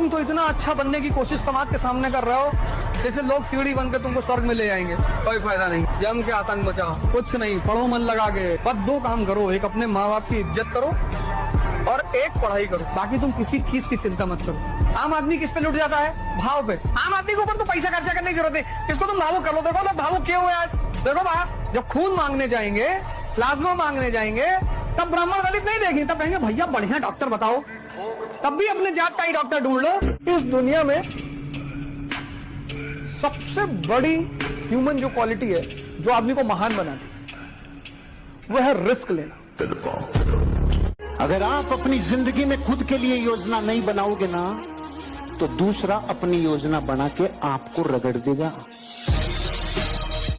तुम तो इतना अच्छा बनने की कोशिश समाज के सामने कर रहे हो जैसे लोग सीढ़ी बनकर तुमको स्वर्ग में ले जाएंगे। कोई फायदा नहीं, जम के आतंक बचाओ, कुछ नहीं, पढ़ो मन लगा के। बस दो काम करो, एक अपने माँ बाप की इज्जत करो और एक पढ़ाई करो, बाकी तुम किसी चीज की चिंता मत करो। आम आदमी किस पे लुट जाता है? भाव पे। आम आदमी के ऊपर तो पैसा खर्चा करने की जरूरत है, इसको तुम भावुक कर लो। देखो ना भावुक क्यों है? देखो बाहर जब खून मांगने जाएंगे, प्लाज्मा मांगने जाएंगे, तब ब्राह्मण दलित नहीं देखेंगे, तब कहेंगे भैया बढ़िया डॉक्टर बताओ। तब भी अपने जात का ही डॉक्टर ढूंढ लो। इस दुनिया में सबसे बड़ी ह्यूमन जो क्वालिटी है, जो आदमी को महान बनाती है, वह है रिस्क लेना। अगर आप अपनी जिंदगी में खुद के लिए योजना नहीं बनाओगे ना, तो दूसरा अपनी योजना बना के आपको रगड़ देगा।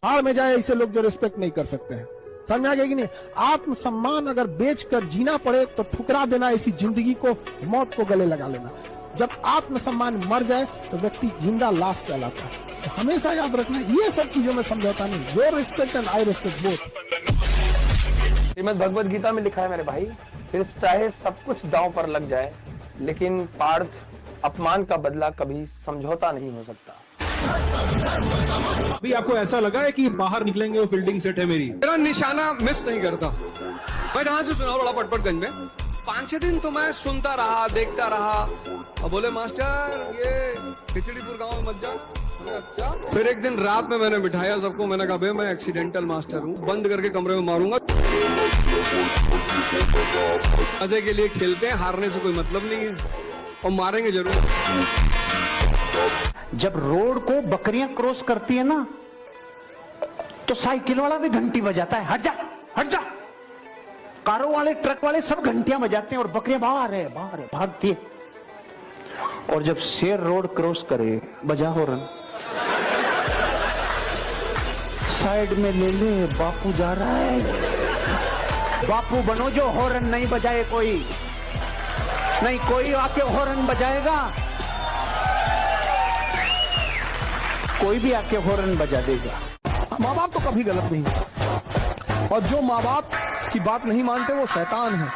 हार में जाए ऐसे लोग जो रिस्पेक्ट नहीं कर सकते हैं, समझ आ गया कि नहीं? आत्मसम्मान अगर बेचकर जीना पड़े तो ठुकरा देना, ऐसी जिंदगी को, मौत को गले लगा लेना। जब आत्मसम्मान मर जाए तो व्यक्ति जिंदा लाश कहलाता है। तो हमेशा याद रखना, ये सब चीजों में समझौता नहीं। Your respect and I respect both. Shrimad Bhagavad Gita में लिखा है मेरे भाई, फिर चाहे सब कुछ दांव पर लग जाए, लेकिन पार्थ अपमान का बदला कभी समझौता नहीं हो सकता। अभी आपको ऐसा लगा है कि बाहर निकलेंगे वो फील्डिंग सेट है मेरा निशाना मिस नहीं करता। मैं जहां से सुना बड़ा पटपटगंज में 5-6 दिन तो मैं सुनता रहा, देखता रहा, और बोले मास्टर ये खिचड़ीपुर गांव में मत जाओ। अच्छा, फिर एक दिन रात में मैंने बिठाया सबको, मैंने कहा मैं एक्सीडेंटल मास्टर हूँ, बंद करके कमरे में मारूंगा। मजे के लिए खेलते हैं, हारने से कोई मतलब नहीं है, और मारेंगे जरूर। जब रोड को बकरियां क्रॉस करती है ना, तो साइकिल वाला भी घंटी बजाता है, हट जा हट जा। कारों वाले, ट्रक वाले सब घंटियां बजाते हैं, और बकरियां बाहर है भागती है। और जब शेर रोड क्रॉस करे, बजा हॉर्न, साइड में ले बापू जा रहा है। बापू बनो जो हॉर्न नहीं बजाए कोई नहीं, कोई आके हॉर्न बजाएगा, कोई भी आके हॉर्न बजा देगा। माँ बाप तो कभी गलत नहीं है, और जो माँ बाप की बात नहीं मानते वो शैतान है।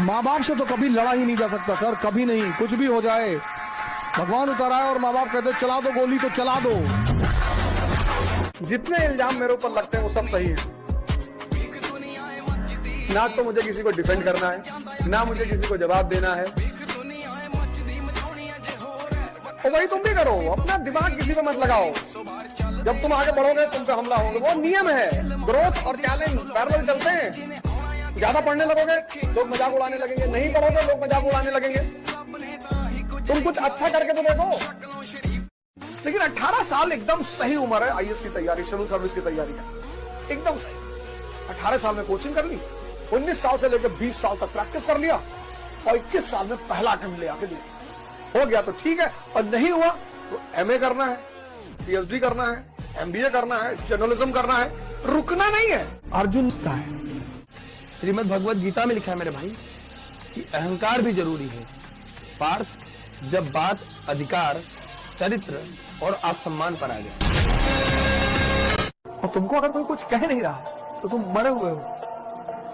माँ बाप से तो कभी लड़ा ही नहीं जा सकता सर, कभी नहीं। कुछ भी हो जाए, भगवान उतर आए और माँ बाप कहते चला दो गोली तो चला दो। जितने इल्जाम मेरे ऊपर लगते हैं वो सब सही है। ना तो मुझे किसी को डिफेंड करना है, ना मुझे किसी को जवाब देना है। और वही तुम भी करो, अपना दिमाग किसी को मत लगाओ। जब तुम आगे बढ़ोगे तुम पे हमला होगा, वो नियम है। ग्रोथ और चैलेंज पैरेलल चलते हैं। ज्यादा पढ़ने लगोगे लोग मजाक उड़ाने लगेंगे, नहीं पढ़ोगे लोग मजाक उड़ाने लगेंगे। तुम कुछ अच्छा करके तो देखो। लेकिन 18 साल एकदम सही उम्र है आईएएस की तैयारी, सिविल सर्विस की तैयारी का, एकदम सही। 18 साल में कोचिंग कर ली, 19 साल से लेकर 20 साल तक प्रैक्टिस कर लिया, और 21 साल में पहला अटेम्प्ट ले आके दिया। हो गया तो ठीक है, और नहीं हुआ तो एमए करना है, पीएचडी करना है, एमबीए करना है, जर्नलिज्म करना है, रुकना नहीं है। अर्जुन का है। श्रीमद् भगवद गीता में लिखा है मेरे भाई कि अहंकार भी जरूरी है पार्थ, जब बात अधिकार, चरित्र और आत्मसम्मान पर आ गया। और तुमको अगर कोई कुछ कह नहीं रहा तो तुम मरे हुए हो।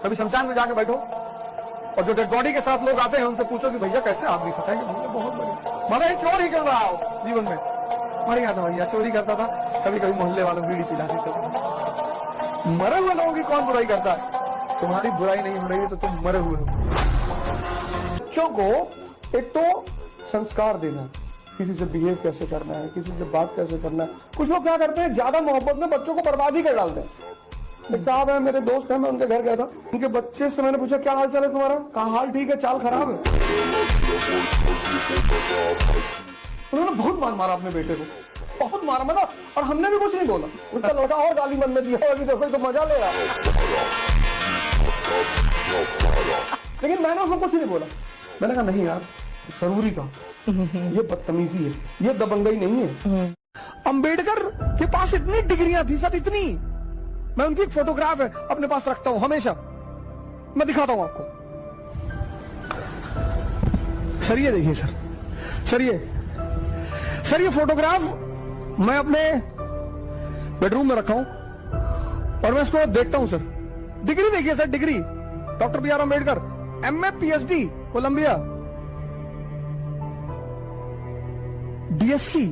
कभी शमशान में जाके बैठो, और जो डेड बॉडी के साथ लोग आते हैं उनसे पूछो कि भैया कैसे आदमी था, बहुत बड़े मरे, चोर ही कर रहा हो जीवन में, मर गया था भैया, चोरी करता था, कभी कभी मोहल्ले वालों बीड़ी पिला देते थे। मरे हुए लोगों की कौन बुराई करता है? तुम्हारी बुराई नहीं हो रही है तो तुम मरे हुए हो। बच्चों को एक तो संस्कार देना, किसी से बिहेव कैसे करना है, किसी से बात कैसे करना है। कुछ लोग क्या करते हैं, ज्यादा मोहब्बत में बच्चों को बर्बाद ही कर डालते हैं। एक साहब है, मेरे दोस्त है, मैं उनके घर गया था, उनके बच्चे से मैंने पूछा क्या हाल चाल है तुम्हारा? कहा हाल ठीक है, चाल खराब है। उन्होंने बहुत मारा अपने बेटे को, बहुत मारा, मतलब, और हमने भी कुछ नहीं बोला। उनका लड़का और गाली मन में दिया कि देखो तो मजा ले रहा, लेकिन मैंने उसको कुछ नहीं बोला। मैंने कहा नहीं यार, जरूरी था, ये बदतमीजी है, ये दबंगई नहीं है। अंबेडकर के पास इतनी डिग्रियां थी सर, इतनी। मैं उनकी एक फोटोग्राफ है अपने पास रखता हूं हमेशा, मैं दिखाता हूं आपको। सर ये देखिए सर ये फोटोग्राफ मैं अपने बेडरूम में रखा हूं, और मैं इसको देखता हूं सर। डिग्री देखिए sir, degree doctor B R Ambedkar, MA PhD Columbia. DSC